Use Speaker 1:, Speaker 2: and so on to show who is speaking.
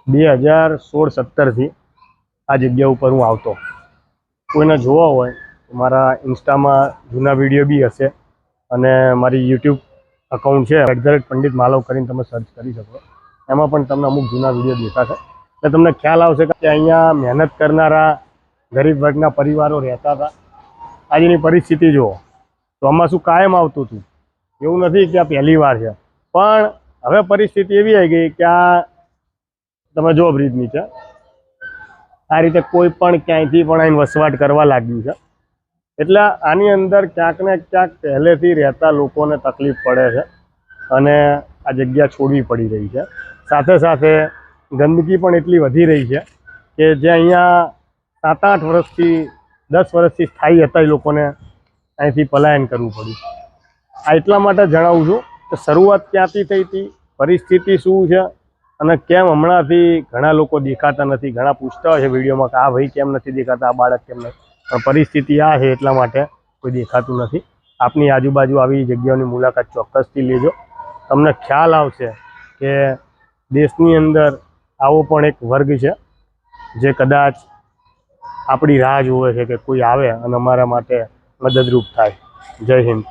Speaker 1: 2016-17થી આ જગ્યા ઉપર હું આવતો. કોઈને જોવા હોય તો મારા ઇન્સ્ટામાં જૂના વિડીયો બી હશે અને મારી યુટ્યુબ અકાઉન્ટ છે @પંડિત માલવ કરીને તમે સર્ચ કરી શકો. એમાં પણ તમને અમુક જૂના વિડીયો દેખાશે એટલે તમને ખ્યાલ આવશે કે અહીંયા મહેનત કરનારા ગરીબ વર્ગના પરિવારો રહેતા હતા. આજની પરિસ્થિતિ જુઓ તો આમાં શું કાયમ આવતું હતું, એવું નથી કે આ પહેલી વાર છે. પણ હવે પરિસ્થિતિ એવી આવી ગઈ કે આ તમે જો બ્રિજ નીચે આ રીતે કોઈ પણ ક્યાંયથી પણ આવીને વસવાટ કરવા લાગ્યું છે. એટલે આની અંદર ક્યાંક ને ક્યાંક પહેલેથી રહેતા લોકોને તકલીફ પડે છે અને આ જગ્યા છોડવી પડી રહી છે. સાથે સાથે ગંદકી પણ એટલી વધી રહી છે કે જે અહીંયા 7-8 વર્ષથી 10 વર્ષથી સ્થાયી હતા એ લોકોને અહીંથી પલાયન કરવું પડ્યું. આ એટલા માટે જણાવું છું કે શરૂઆત ક્યાંથી થઈ હતી, પરિસ્થિતિ શું છે અને કેમ હમણાંથી ઘણા લોકો દેખાતા નથી. ઘણા પૂછતા હોય છે વિડીયોમાં કે આ ભાઈ કેમ નથી દેખાતા, આ બાળક કેમ નથી, પણ પરિસ્થિતિ આ છે એટલા માટે કોઈ દેખાતું નથી. આપની આજુબાજુ આવી જગ્યાઓની મુલાકાત ચોક્કસથી લેજો. તમને ખ્યાલ આવશે કે દેશની અંદર આવો પણ એક વર્ગ છે જે કદાચ આપણી રાહ જોવે છે કે કોઈ આવે અને અમારા માટે મદદરૂપ થાય. જય હિન્દ.